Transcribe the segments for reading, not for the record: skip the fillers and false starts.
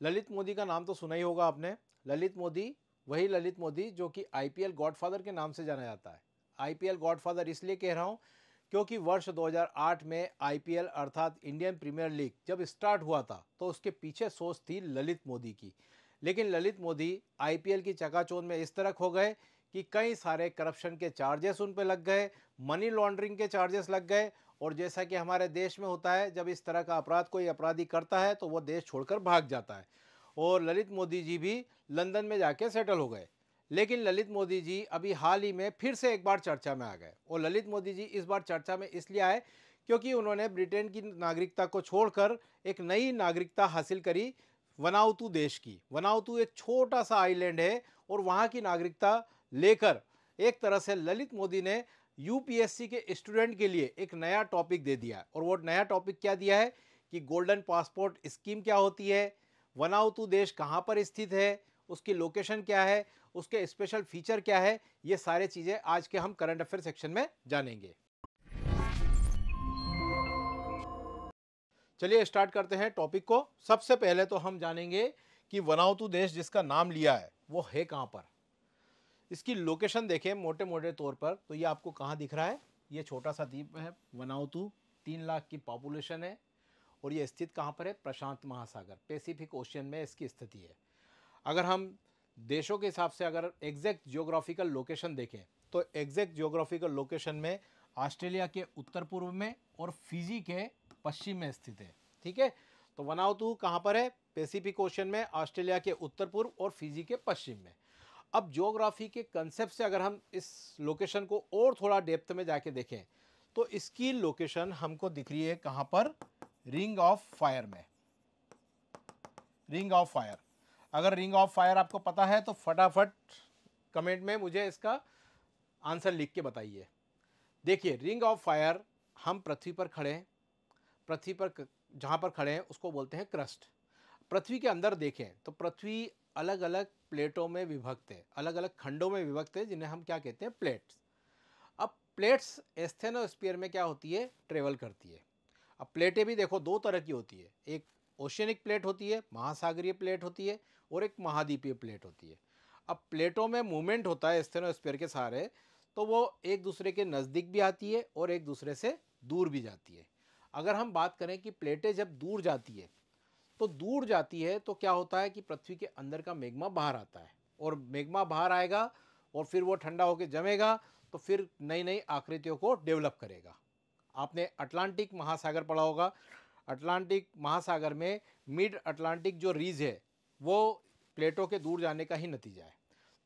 ललित मोदी का नाम तो सुना ही होगा आपने। ललित मोदी, वही ललित मोदी जो कि आईपीएल गॉडफादर के नाम से जाना जाता है। आईपीएल गॉडफादर इसलिए कह रहा हूँ क्योंकि वर्ष 2008 में आईपीएल अर्थात इंडियन प्रीमियर लीग जब स्टार्ट हुआ था तो उसके पीछे सोच थी ललित मोदी की। लेकिन ललित मोदी आईपीएल की चकाचौंध में इस तरह खो गए कि कई सारे करप्शन के चार्जेस उन पर लग गए, मनी लॉन्ड्रिंग के चार्जेस लग गए। और जैसा कि हमारे देश में होता है, जब इस तरह का अपराध कोई अपराधी करता है तो वो देश छोड़कर भाग जाता है। और ललित मोदी जी भी लंदन में जाके सेटल हो गए। लेकिन ललित मोदी जी अभी हाल ही में फिर से एक बार चर्चा में आ गए। और ललित मोदी जी इस बार चर्चा में इसलिए आए क्योंकि उन्होंने ब्रिटेन की नागरिकता को छोड़कर एक नई नागरिकता हासिल करी, वनाउतु देश की। वनाउतु एक छोटा सा आइलैंड है और वहाँ की नागरिकता लेकर एक तरह से ललित मोदी ने यूपीएससी के स्टूडेंट के लिए एक नया टॉपिक दे दिया। और वो नया टॉपिक क्या दिया है कि गोल्डन पासपोर्ट स्कीम क्या होती है, वनाउतु देश कहाँ पर स्थित है, उसकी लोकेशन क्या है, उसके स्पेशल फीचर क्या है, ये सारे चीज़ें आज के हम करंट अफेयर सेक्शन में जानेंगे। चलिए स्टार्ट करते हैं टॉपिक को। सबसे पहले तो हम जानेंगे कि वनाउतु देश जिसका नाम लिया है वो है कहाँ पर। इसकी लोकेशन देखें मोटे मोटे तौर पर तो ये आपको कहाँ दिख रहा है, ये छोटा सा द्वीप है वनाउतु, 3 लाख की पॉपुलेशन है। और ये स्थित कहाँ पर है, प्रशांत महासागर पैसिफिक ओशियन में इसकी स्थिति है। अगर हम देशों के हिसाब से अगर एग्जैक्ट जियोग्राफिकल लोकेशन देखें तो एग्जैक्ट जियोग्राफिकल लोकेशन में ऑस्ट्रेलिया के उत्तर पूर्व में और फिजी के पश्चिम में स्थित है। ठीक है, तो वनाउतु कहाँ पर है, पैसिफिक ओशन में, ऑस्ट्रेलिया के उत्तर पूर्व और फिजी के पश्चिम में। अब ज्योग्राफी के कंसेप्ट से अगर हम इस लोकेशन को और थोड़ा डेप्थ में जाके देखें तो इसकी लोकेशन हमको दिख रही है कहाँ पर, रिंग ऑफ फायर में। रिंग ऑफ फायर, अगर रिंग ऑफ फायर आपको पता है तो फटाफट कमेंट में मुझे इसका आंसर लिख के बताइए। देखिए रिंग ऑफ फायर, हम पृथ्वी पर खड़े हैं, पृथ्वी पर जहाँ पर खड़े हैं उसको बोलते हैं क्रस्ट। पृथ्वी के अंदर देखें तो पृथ्वी अलग अलग प्लेटों में विभक्त है, अलग अलग खंडों में विभक्त है, जिन्हें हम क्या कहते हैं, प्लेट्स। अब प्लेट्स एस्थेनोस्फीयर में क्या होती है, ट्रेवल करती है। अब प्लेटें भी देखो दो तरह की होती है, एक ओशियनिक प्लेट होती है, महासागरीय प्लेट होती है, और एक महाद्वीपीय प्लेट होती है। अब प्लेटों में मूवमेंट होता है एस्थेनोस्फीयर के सहारे, तो वो एक दूसरे के नज़दीक भी आती है और एक दूसरे से दूर भी जाती है। अगर हम बात करें कि प्लेटें जब दूर जाती है तो दूर जाती है तो क्या होता है कि पृथ्वी के अंदर का मैग्मा बाहर आता है, और मैग्मा बाहर आएगा और फिर वो ठंडा होकर जमेगा तो फिर नई नई आकृतियों को डेवलप करेगा। आपने अटलांटिक महासागर पढ़ा होगा, अटलांटिक महासागर में मिड अटलांटिक जो रीज है वो प्लेटों के दूर जाने का ही नतीजा है।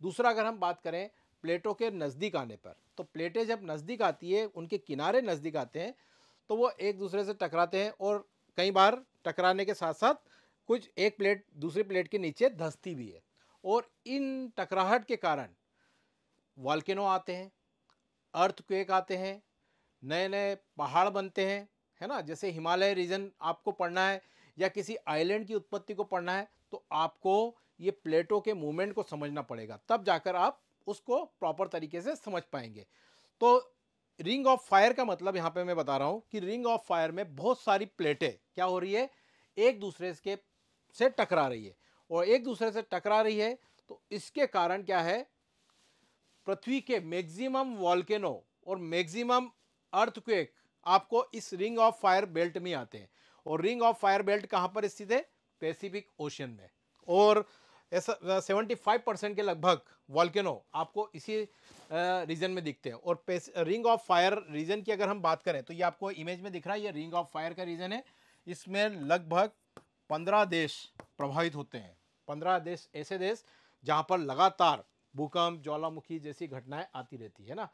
दूसरा अगर हम बात करें प्लेटों के नज़दीक आने पर, तो प्लेटें जब नज़दीक आती है, उनके किनारे नज़दीक आते हैं तो वो एक दूसरे से टकराते हैं, और कई बार टकराने के साथ साथ कुछ एक प्लेट दूसरी प्लेट के नीचे धंसती भी है। और इन टकराहट के कारण वॉल्केनो आते हैं, अर्थक्वेक आते हैं, नए नए पहाड़ बनते हैं, है ना। जैसे हिमालय रीजन आपको पढ़ना है या किसी आइलैंड की उत्पत्ति को पढ़ना है तो आपको ये प्लेटों के मूवमेंट को समझना पड़ेगा, तब जाकर आप उसको प्रॉपर तरीके से समझ पाएंगे। तो रिंग ऑफ फायर का मतलब यहाँ पे मैं बता रहा हूँ कि रिंग ऑफ फायर में बहुत सारी प्लेटें क्या हो रही है, एक दूसरे के से टकरा रही है, और एक दूसरे से टकरा रही है तो इसके कारण क्या है, पृथ्वी के मैक्सिमम वॉल्केनो और मैक्सिमम अर्थक्वेक आपको इस रिंग ऑफ फायर बेल्ट में आते हैं। और रिंग ऑफ फायर बेल्ट कहां पर स्थित है, पैसिफिक ओशियन में। और ऐसा 75% के लगभग वॉल्केनो आपको इसी रीजन में दिखते हैं। और रिंग ऑफ फायर रीजन की अगर हम बात करें तो ये आपको इमेज में दिख रहा है, ये रिंग ऑफ फायर का रीजन है। इसमें लगभग 15 देश प्रभावित होते हैं, 15 देश ऐसे देश जहां पर लगातार भूकंप, ज्वालामुखी जैसी घटनाएं आती रहती है ना।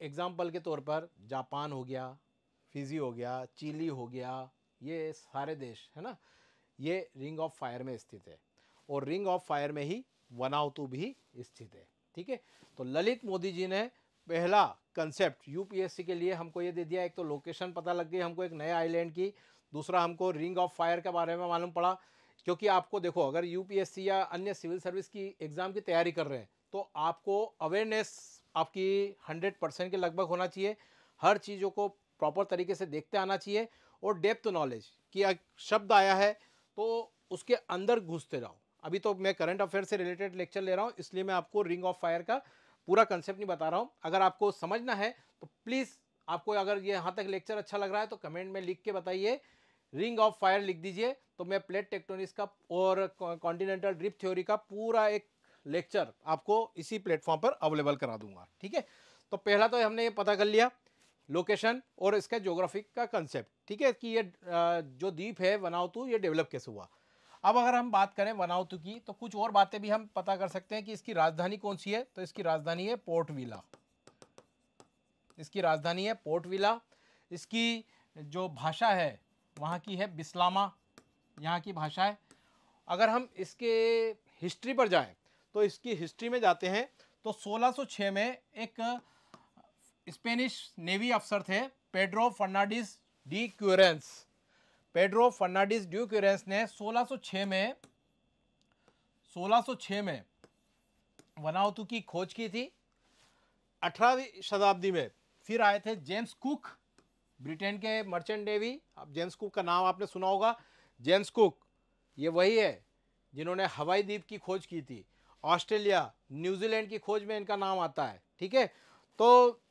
एग्जाम्पल के तौर पर जापान हो गया, फिजी हो गया, चिली हो गया, ये सारे देश है ना, ये रिंग ऑफ फायर में स्थित है। और रिंग ऑफ फायर में ही वनाउतु भी स्थित है। ठीक है, तो ललित मोदी जी ने पहला कंसेप्ट यूपीएससी के लिए हमको ये दे दिया, एक तो लोकेशन पता लग गई हमको एक नए आइलैंड की, दूसरा हमको रिंग ऑफ फायर के बारे में मालूम पड़ा। क्योंकि आपको देखो अगर यूपीएससी या अन्य सिविल सर्विस की एग्ज़ाम की तैयारी कर रहे हैं तो आपको अवेयरनेस आपकी 100% के लगभग होना चाहिए, हर चीज़ों को प्रॉपर तरीके से देखते आना चाहिए। और डेप्थ नॉलेज कि शब्द आया है तो उसके अंदर घुसते जाओ। अभी तो मैं करंट अफेयर से रिलेटेड लेक्चर ले रहा हूँ, इसलिए मैं आपको रिंग ऑफ फायर का पूरा कंसेप्ट नहीं बता रहा हूँ। अगर आपको समझना है तो प्लीज़, आपको अगर ये यहाँ तक लेक्चर अच्छा लग रहा है तो कमेंट में लिख के बताइए, रिंग ऑफ फायर लिख दीजिए, तो मैं प्लेट टेक्टोनिक्स का और कॉन्टिनेंटल ड्रिफ्ट थ्योरी का पूरा एक लेक्चर आपको इसी प्लेटफॉर्म पर अवेलेबल करा दूंगा। ठीक है, तो पहला तो हमने ये पता कर लिया लोकेशन और इसका ज्योग्राफिक का कंसेप्ट। ठीक है, कि ये जो द्वीप है वनाउतु, ये डेवलप कैसे हुआ। अब अगर हम बात करें वनाउतु की, तो कुछ और बातें भी हम पता कर सकते हैं कि इसकी राजधानी कौन सी है। तो इसकी राजधानी है पोर्ट विला। इसकी राजधानी है पोर्ट विला। इसकी जो भाषा है वहाँ की है बिस्लामा, यहाँ की भाषा है। अगर हम इसके हिस्ट्री पर जाएं तो इसकी हिस्ट्री में जाते हैं तो 1606 में एक स्पेनिश नेवी अफसर थे Pedro Fernandes de Queiros. Pedro Fernandes de Queiros ने 1606 में वनाउतु की खोज की थी। 18वीं शताब्दी में फिर आए थे जेम्स कुक, ब्रिटेन के मर्चेंट नेवी। अब जेम्स कुक का नाम आपने सुना होगा। जेम्स कुक ये वही है जिन्होंने हवाई द्वीप की खोज की थी। ऑस्ट्रेलिया, न्यूजीलैंड की खोज में इनका नाम आता है। ठीक है, तो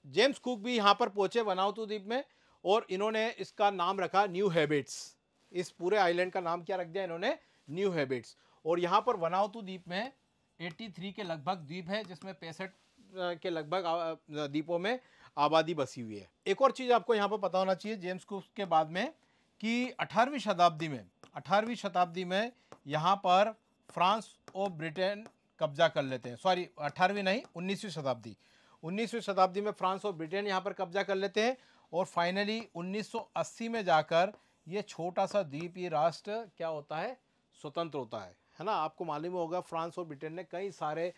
जेम्स कुक भी यहाँ पर पहुंचे वनाउतु द्वीप में, और इन्होंने इसका नाम रखा न्यू हेबिट्स। इस पूरे आइलैंड का नाम क्या रख दिया इन्होंने, न्यू हेबिट्स। और यहाँ पर वनाउतु द्वीप में 83 के लगभग द्वीप है, जिसमें 65 के लगभग द्वीपों में आबादी बसी हुई है। एक और चीज़ आपको यहाँ पर पता होना चाहिए जेम्स कुक के बाद में, कि 18वीं शताब्दी में यहाँ पर फ्रांस और ब्रिटेन कब्जा कर लेते हैं। सॉरी, 18वीं नहीं, 19वीं शताब्दी में फ्रांस और ब्रिटेन यहाँ पर कब्जा कर लेते हैं। और फाइनली 1980 में जाकर ये छोटा सा द्वीपीय राष्ट्र क्या होता है, स्वतंत्र होता है ना। आपको मालूम होगा फ्रांस और ब्रिटेन ने कई सारे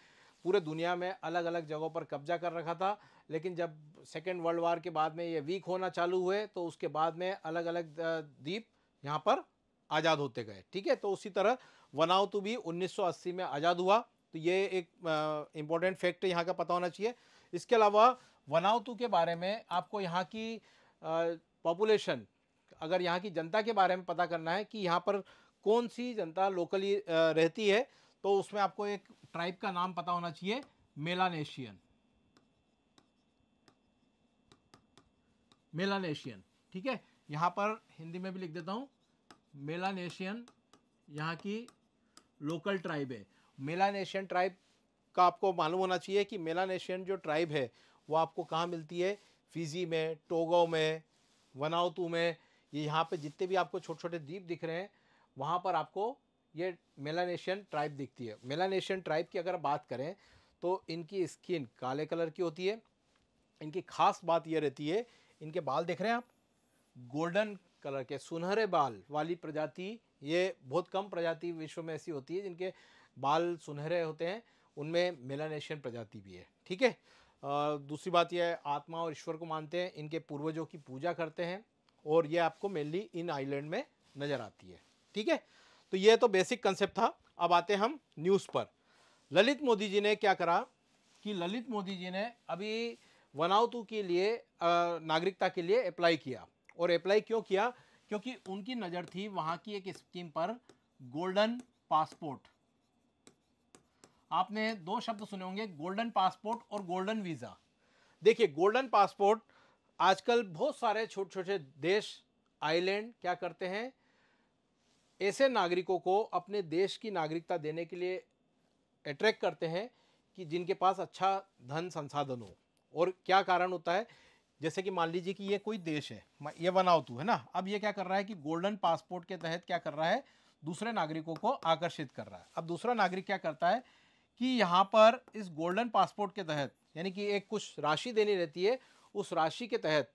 पूरे दुनिया में अलग अलग जगहों पर कब्जा कर रखा था, लेकिन जब सेकेंड वर्ल्ड वार के बाद में ये वीक होना चालू हुए तो उसके बाद में अलग अलग द्वीप यहाँ पर आज़ाद होते गए। ठीक है, तो उसी तरह वनाउतु भी 1980 में आज़ाद हुआ। तो ये एक इम्पोर्टेंट फैक्ट यहाँ का पता होना चाहिए। इसके अलावा वनाउतु के बारे में आपको यहाँ की पॉपुलेशन, अगर यहाँ की जनता के बारे में पता करना है कि यहाँ पर कौन सी जनता लोकली रहती है, तो उसमें आपको एक ट्राइब का नाम पता होना चाहिए, मेलानेशियन। ठीक है, यहाँ पर हिंदी में भी लिख देता हूँ, मेलानेशियन यहाँ की लोकल ट्राइब है। मेलानेशियन ट्राइब का आपको मालूम होना चाहिए कि मेलानेशियन जो ट्राइब है वो आपको कहाँ मिलती है, फिजी में, टोगो में, वनाउतु में। ये यहाँ पे जितने भी आपको छोटे छोटे द्वीप दिख रहे हैं वहाँ पर आपको ये मेलानेशियन ट्राइब दिखती है। मेलानेशियन ट्राइब की अगर बात करें तो इनकी स्किन काले कलर की होती है। इनकी खास बात ये रहती है, इनके बाल देख रहे हैं आप, गोल्डन कलर के सुनहरे बाल वाली प्रजाति, ये बहुत कम प्रजाति विश्व में ऐसी होती है जिनके बाल सुनहरे होते हैं, उनमें मेलानेशियन प्रजाति भी है। ठीक है, दूसरी बात यह है, आत्मा और ईश्वर को मानते हैं, इनके पूर्वजों की पूजा करते हैं, और ये आपको मेनली इन आइलैंड में नज़र आती है। ठीक है, तो ये तो बेसिक कंसेप्ट था। अब आते हैं हम न्यूज़ पर। ललित मोदी जी ने क्या करा कि ललित मोदी जी ने अभी वनाउतु के लिए नागरिकता के लिए अप्लाई किया। और अप्लाई क्यों किया, क्योंकि उनकी नज़र थी वहाँ की एक स्कीम पर, गोल्डन पासपोर्ट। आपने दो शब्द सुने होंगे, गोल्डन पासपोर्ट और गोल्डन वीज़ा। देखिए, गोल्डन पासपोर्ट आजकल बहुत सारे छोटे छोटे देश, आइलैंड क्या करते हैं, ऐसे नागरिकों को अपने देश की नागरिकता देने के लिए अट्रैक्ट करते हैं कि जिनके पास अच्छा धन संसाधन हो। और क्या कारण होता है, जैसे कि मान लीजिए कि ये कोई देश है, ये वनाउतु है ना, अब ये क्या कर रहा है कि गोल्डन पासपोर्ट के तहत क्या कर रहा है, दूसरे नागरिकों को आकर्षित कर रहा है। अब दूसरा नागरिक क्या करता है कि यहाँ पर इस गोल्डन पासपोर्ट के तहत, यानी कि एक कुछ राशि देनी रहती है, उस राशि के तहत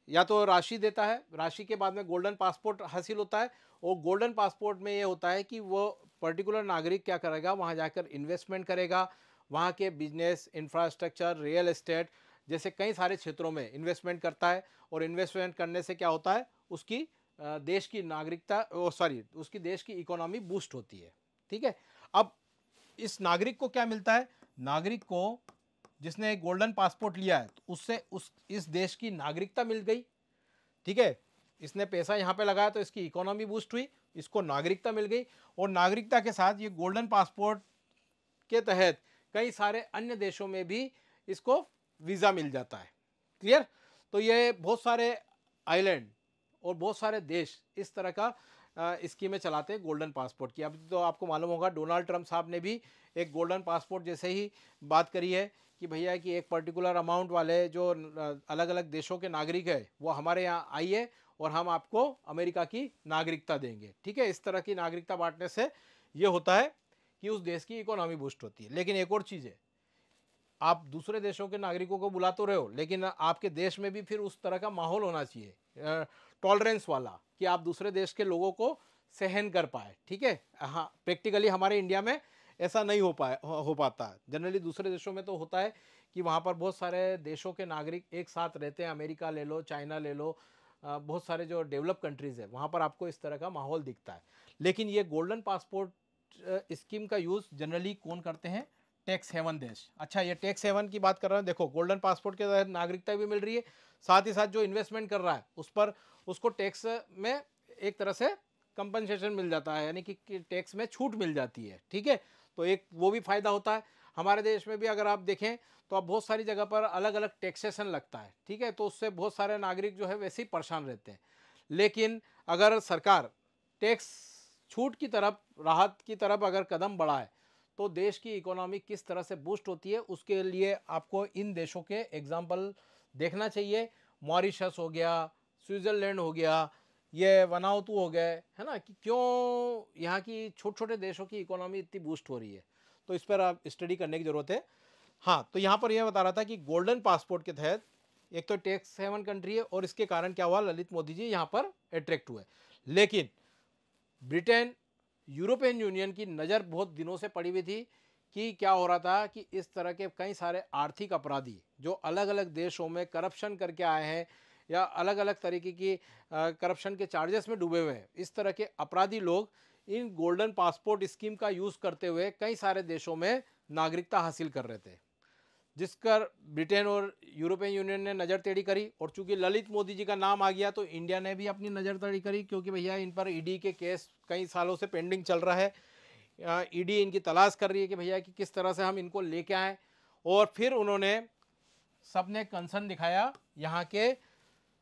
या तो राशि देता है, राशि के बाद में गोल्डन पासपोर्ट हासिल होता है। और गोल्डन पासपोर्ट में ये होता है कि वो पर्टिकुलर नागरिक क्या करेगा, वहाँ जाकर इन्वेस्टमेंट करेगा, वहाँ के बिजनेस, इंफ्रास्ट्रक्चर, रियल एस्टेट जैसे कई सारे क्षेत्रों में इन्वेस्टमेंट करता है। और इन्वेस्टमेंट करने से क्या होता है, उसकी देश की नागरिकता, उसकी देश की इकोनॉमी बूस्ट होती है। ठीक है, अब इस नागरिक को क्या मिलता है, नागरिक को जिसने गोल्डन पासपोर्ट लिया है तो उससे इस देश की नागरिकता मिल गई। ठीक है, इसने पैसा यहाँ पे लगाया तो इसकी इकोनॉमी बूस्ट हुई, इसको नागरिकता मिल गई, और नागरिकता के साथ ये गोल्डन पासपोर्ट के तहत कई सारे अन्य देशों में भी इसको वीज़ा मिल जाता है। क्लियर? तो ये बहुत सारे आइलैंड और बहुत सारे देश इस तरह का स्कीमें चलाते हैं गोल्डन पासपोर्ट की। अब तो आपको मालूम होगा डोनाल्ड ट्रंप साहब ने भी एक गोल्डन पासपोर्ट जैसे ही बात करी है कि भैया कि एक पर्टिकुलर अमाउंट वाले जो अलग अलग देशों के नागरिक है वो हमारे यहाँ आइए और हम आपको अमेरिका की नागरिकता देंगे। ठीक है, इस तरह की नागरिकता बांटने से ये होता है कि उस देश की इकोनॉमी बूस्ट होती है। लेकिन एक और चीज़ है, आप दूसरे देशों के नागरिकों को बुला तो रहे हो, लेकिन आपके देश में भी फिर उस तरह का माहौल होना चाहिए टॉलरेंस वाला, कि आप दूसरे देश के लोगों को सहन कर पाए। ठीक है, हाँ, प्रैक्टिकली हमारे इंडिया में ऐसा नहीं हो पाता। जनरली दूसरे देशों में तो होता है कि वहाँ पर बहुत सारे देशों के नागरिक एक साथ रहते हैं। अमेरिका ले लो, चाइना ले लो, बहुत सारे जो डेवलप कंट्रीज़ है वहाँ पर आपको इस तरह का माहौल दिखता है। लेकिन ये गोल्डन पासपोर्ट स्कीम का यूज़ जनरली कौन करते हैं? टैक्स हेवन देश। अच्छा, ये टैक्स हेवन की बात कर रहा हूँ। देखो, गोल्डन पासपोर्ट के तहत नागरिकता भी मिल रही है, साथ ही साथ जो इन्वेस्टमेंट कर रहा है उस पर उसको टैक्स में एक तरह से कंपनसेशन मिल जाता है, यानी कि टैक्स में छूट मिल जाती है। ठीक है, तो एक वो भी फ़ायदा होता है। हमारे देश में भी अगर आप देखें तो अब बहुत सारी जगह पर अलग अलग टैक्सेशन लगता है। ठीक है, तो उससे बहुत सारे नागरिक जो है वैसे ही परेशान रहते हैं। लेकिन अगर सरकार टैक्स छूट की तरफ, राहत की तरफ अगर कदम बढ़ाए तो देश की इकोनॉमी किस तरह से बूस्ट होती है, उसके लिए आपको इन देशों के एग्जाम्पल देखना चाहिए। मॉरिशस हो गया, स्विट्ज़रलैंड हो गया, ये वनाउतु हो गए, है ना, कि क्यों यहाँ की छोटे छोटे देशों की इकोनॉमी इतनी बूस्ट हो रही है। तो इस पर आप स्टडी करने की ज़रूरत है। हाँ, तो यहाँ पर यह बता रहा था कि गोल्डन पासपोर्ट के तहत एक तो टैक्स हेवन कंट्री है, और इसके कारण क्या हुआ, ललित मोदी जी यहाँ पर अट्रैक्ट हुए। लेकिन ब्रिटेन, यूरोपियन यूनियन की नज़र बहुत दिनों से पड़ी हुई थी कि क्या हो रहा था कि इस तरह के कई सारे आर्थिक अपराधी जो अलग अलग देशों में करप्शन करके आए हैं या अलग अलग तरीके की करप्शन के चार्जेस में डूबे हुए हैं, इस तरह के अपराधी लोग इन गोल्डन पासपोर्ट स्कीम का यूज़ करते हुए कई सारे देशों में नागरिकता हासिल कर रहे थे, जिसका ब्रिटेन और यूरोपियन यूनियन ने नज़र टेढ़ी करी। और चूंकि ललित मोदी जी का नाम आ गया तो इंडिया ने भी अपनी नज़र टेढ़ी करी, क्योंकि भैया इन पर ईडी के केस कई सालों से पेंडिंग चल रहा है। ईडी इनकी तलाश कर रही है कि भैया कि किस तरह से हम इनको लेके आएँ। और फिर उन्होंने सबने कंसर्न दिखाया यहाँ के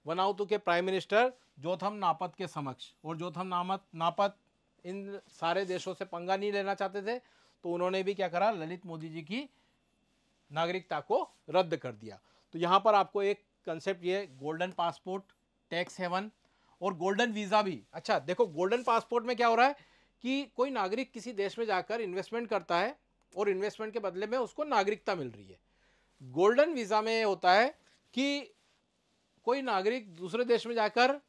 वनाउतु के प्राइम मिनिस्टर जोथम नापत के समक्ष, और जोथम नापत इन सारे देशों से पंगा नहीं लेना चाहते थे। तो उन्होंने भी क्या करा, ललित मोदी जी की नागरिकता को रद्द कर दिया। तो यहाँ पर आपको एक कंसेप्ट ये गोल्डन पासपोर्ट, टैक्स हेवन और गोल्डन वीज़ा भी। अच्छा देखो, गोल्डन पासपोर्ट में क्या हो रहा है कि कोई नागरिक किसी देश में जाकर इन्वेस्टमेंट करता है और इन्वेस्टमेंट के बदले में उसको नागरिकता मिल रही है। गोल्डन वीज़ा में होता है कि कोई नागरिक दूसरे देश में जाकर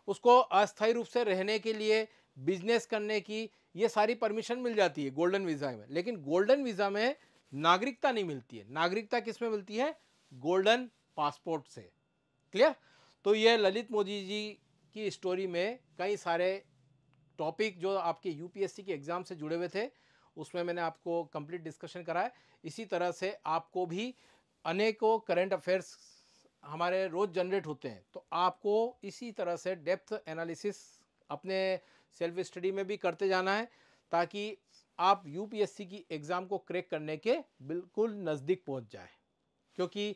उसको अस्थायी रूप से रहने के लिए, बिजनेस करने की, ये सारी परमिशन मिल जाती है गोल्डन वीज़ा में। लेकिन गोल्डन वीज़ा में नागरिकता नहीं मिलती है। नागरिकता किस में मिलती है? गोल्डन पासपोर्ट से। क्लियर? तो ये ललित मोदी जी की स्टोरी में कई सारे टॉपिक जो आपके यूपीएससी के एग्ज़ाम से जुड़े हुए थे, उसमें मैंने आपको कंप्लीट डिस्कशन कराया। इसी तरह से आपको भी अनेकों करंट अफेयर्स हमारे रोज़ जनरेट होते हैं, तो आपको इसी तरह से डेप्थ एनालिसिस अपने सेल्फ स्टडी में भी करते जाना है, ताकि आप यूपीएससी की एग्ज़ाम को क्रैक करने के बिल्कुल नज़दीक पहुंच जाए। क्योंकि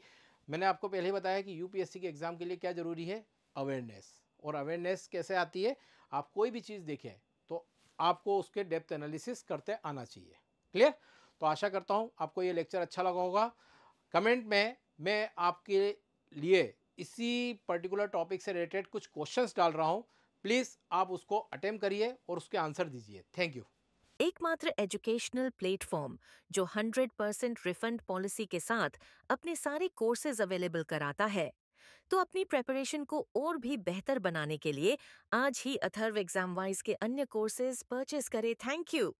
मैंने आपको पहले ही बताया कि यूपीएससी के एग्ज़ाम के लिए क्या ज़रूरी है? अवेयरनेस। और अवेयरनेस कैसे आती है? आप कोई भी चीज़ देखें तो आपको उसके डेप्थ एनालिसिस करते आना चाहिए। क्लियर? तो आशा करता हूँ आपको ये लेक्चर अच्छा लगा होगा। कमेंट में मैं आपके लिए इसी पर्टिकुलर टॉपिक से रिलेटेड कुछ क्वेश्चंस डाल रहा हूँ, प्लीज़ आप उसको अटेम्प्ट करिए और उसके आंसर दीजिए। Thank you. एकमात्र एजुकेशनल प्लेटफॉर्म जो 100% रिफंड पॉलिसी के साथ अपने सारे कोर्सेज अवेलेबल कराता है। तो अपनी प्रेपरेशन को और भी बेहतर बनाने के लिए आज ही अथर्व एग्जाम वाइज के अन्य कोर्सेज परचेज करें। Thank you.